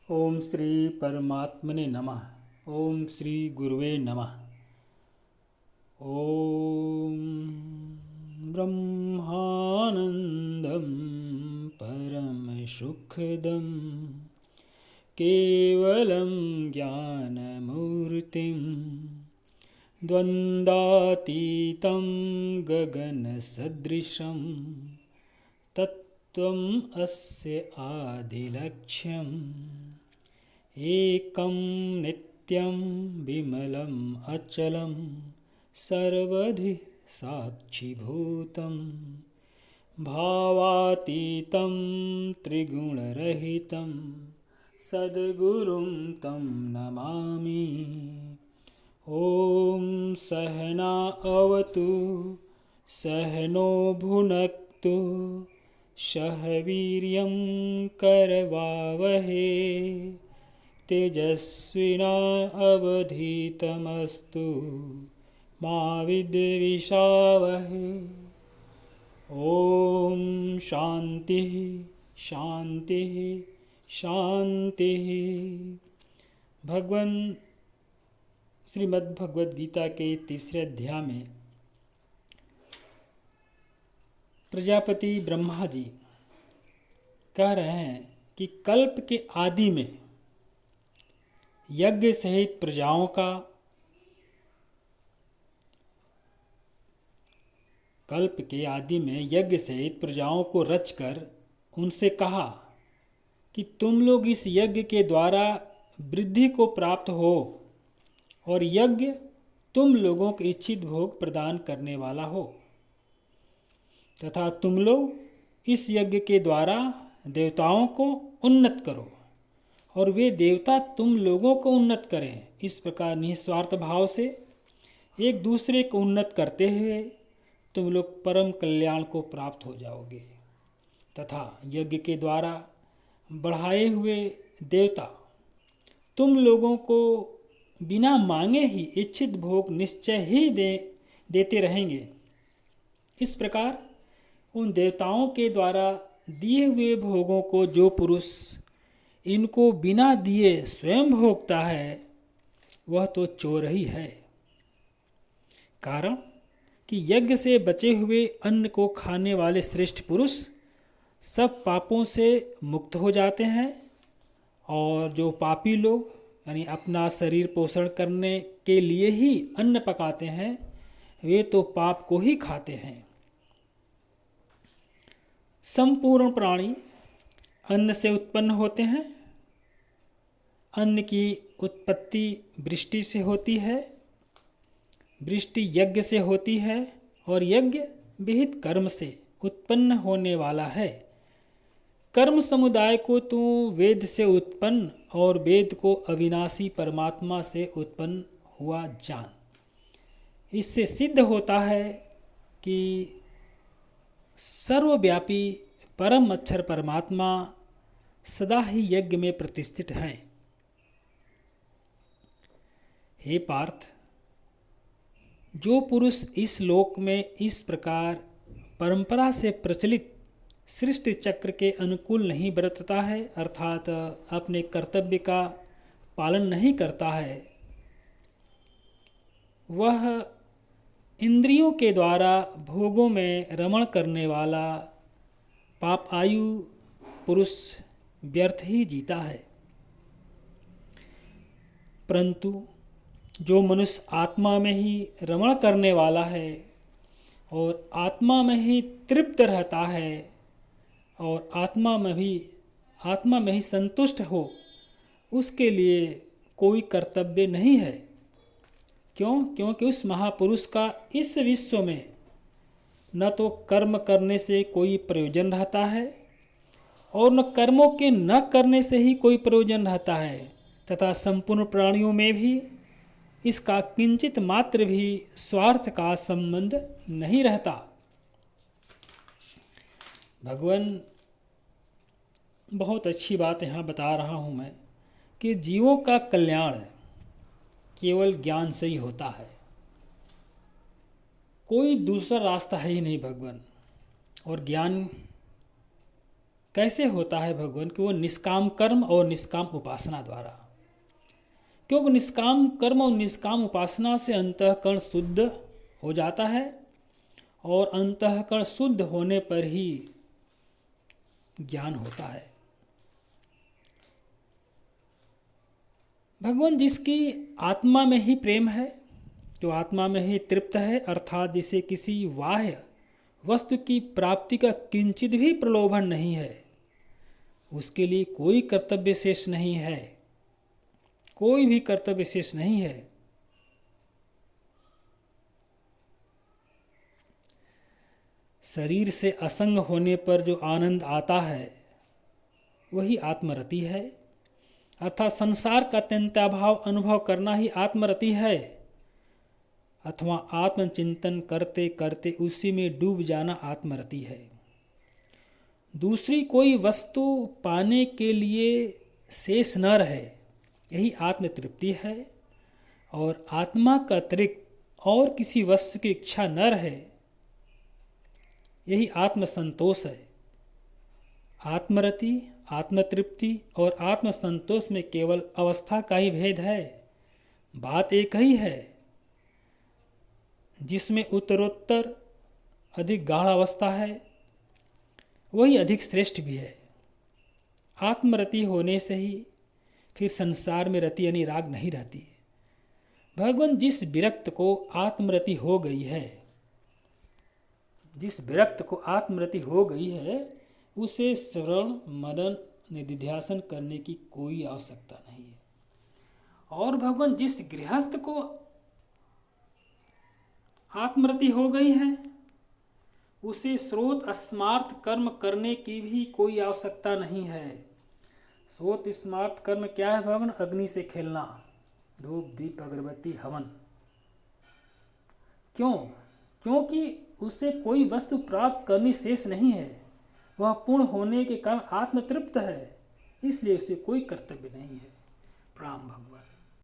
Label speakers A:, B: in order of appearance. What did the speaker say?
A: ओम श्री परमात्मने नमः। ओम श्री गुरुवे नमः। ओम ब्रह्मानंदं परमसुखदं केवलं ज्ञानमूर्तिं द्वन्द्वातीतं गगनसदृशं तत्त्वम् अस्य आदिलक्ष्यम् एकं नित्यं विमलम् अचलं सर्वधि साक्षिभूतं भावातीतं त्रिगुणरहितं सद्गुरुं तं नमामि। ॐ सहना अवतु सहनो भुनक्तु सह वीर्यं करवावहे तेजस्विनावधीतमस्तु मा विद्विषावहे। ॐ शांति शांति शांति। भगवान श्रीमद् भगवद गीता के तीसरे अध्याय में प्रजापति ब्रह्मा जी कह रहे हैं कि कल्प के आदि में यज्ञ सहित प्रजाओं का को रचकर उनसे कहा कि तुम लोग इस यज्ञ के द्वारा वृद्धि को प्राप्त हो और यज्ञ तुम लोगों को इच्छित भोग प्रदान करने वाला हो तथा तुम लोग इस यज्ञ के द्वारा देवताओं को उन्नत करो और वे देवता तुम लोगों को उन्नत करें। इस प्रकार निस्वार्थ भाव से एक दूसरे को उन्नत करते हुए तुम लोग परम कल्याण को प्राप्त हो जाओगे तथा यज्ञ के द्वारा बढ़ाए हुए देवता तुम लोगों को बिना मांगे ही इच्छित भोग निश्चय ही देते रहेंगे। इस प्रकार उन देवताओं के द्वारा दिए हुए भोगों को जो पुरुष इनको बिना दिए स्वयं भोगता है वह तो चोर ही है। कारण कि यज्ञ से बचे हुए अन्न को खाने वाले श्रेष्ठ पुरुष सब पापों से मुक्त हो जाते हैं और जो पापी लोग यानी अपना शरीर पोषण करने के लिए ही अन्न पकाते हैं वे तो पाप को ही खाते हैं। संपूर्ण प्राणी अन्न से उत्पन्न होते हैं। अन्न की उत्पत्ति वृष्टि से होती है, वृष्टि यज्ञ से होती है और यज्ञ विहित कर्म से उत्पन्न होने वाला है। कर्म समुदाय को तो वेद से उत्पन्न और वेद को अविनाशी परमात्मा से उत्पन्न हुआ जान। इससे सिद्ध होता है कि सर्वव्यापी परम अक्षर परमात्मा सदा ही यज्ञ में प्रतिष्ठित हैं। हे पार्थ, जो पुरुष इस लोक में इस प्रकार परंपरा से प्रचलित सृष्टि चक्र के अनुकूल नहीं बरतता है अर्थात अपने कर्तव्य का पालन नहीं करता है, वह इंद्रियों के द्वारा भोगों में रमण करने वाला पाप आयु पुरुष व्यर्थ ही जीता है। परंतु जो मनुष्य आत्मा में ही रमण करने वाला है और आत्मा में ही तृप्त रहता है और आत्मा में ही संतुष्ट हो, उसके लिए कोई कर्तव्य नहीं है। क्यों? क्योंकि उस महापुरुष का इस विश्व में न तो कर्म करने से कोई प्रयोजन रहता है और न कर्मों के न करने से ही कोई प्रयोजन रहता है तथा संपूर्ण प्राणियों में भी इसका किंचित मात्र भी स्वार्थ का संबंध नहीं रहता। भगवान बहुत अच्छी बात यहाँ बता रहा हूँ मैं कि जीवों का कल्याण केवल ज्ञान से ही होता है, कोई दूसरा रास्ता है ही नहीं भगवान। और ज्ञान कैसे होता है भगवान? कि वो निष्काम कर्म और निष्काम उपासना द्वारा। क्योंकि निष्काम कर्म और निष्काम उपासना से अंतःकरण शुद्ध हो जाता है, और अंतःकरण शुद्ध होने पर ही ज्ञान होता है। भगवान जिसकी आत्मा में ही प्रेम है, जो आत्मा में ही तृप्त है, अर्थात जिसे किसी बाह्य वस्तु की प्राप्ति का किंचित भी प्रलोभन नहीं है, उसके लिए कोई कर्तव्य शेष नहीं है, कोई भी कर्तव्य शेष नहीं है। शरीर से असंग होने पर जो आनंद आता है वही आत्मरति है, अर्थात संसार का अत्यंताभाव अनुभव करना ही आत्मरति है, अथवा आत्मचिंतन करते करते उसी में डूब जाना आत्मरति है। दूसरी कोई वस्तु पाने के लिए शेष न रहे, यही आत्मतृप्ति है। और आत्मा का अतिरिक्त और किसी वस्तु की इच्छा न रहे, यही आत्मसंतोष है। आत्मरति, आत्मतृप्ति और आत्मसंतोष में केवल अवस्था का ही भेद है, बात एक ही है। जिसमें उत्तरोत्तर अधिक गाढ़ अवस्था है, वही अधिक श्रेष्ठ भी है। आत्मरति होने से ही फिर संसार में रति यानी राग नहीं रहती है। भगवान जिस विरक्त को आत्मरति हो गई है, जिस विरक्त को आत्मरति हो गई है, उसे श्रवण मनन निधिध्यासन करने की कोई आवश्यकता नहीं है। और भगवान जिस गृहस्थ को आत्मरति हो गई है, उसे स्रोत स्मार्थ कर्म करने की भी कोई आवश्यकता नहीं है। स्रोत स्मार्थ कर्म क्या है भगवान? अग्नि से खेलना, धूप दीप अगरबत्ती हवन। क्यों? क्योंकि उसे कोई वस्तु प्राप्त करनी शेष नहीं है, वह पूर्ण होने के कारण आत्मतृप्त है, इसलिए उसे कोई कर्तव्य नहीं है। प्रणाम भगवान।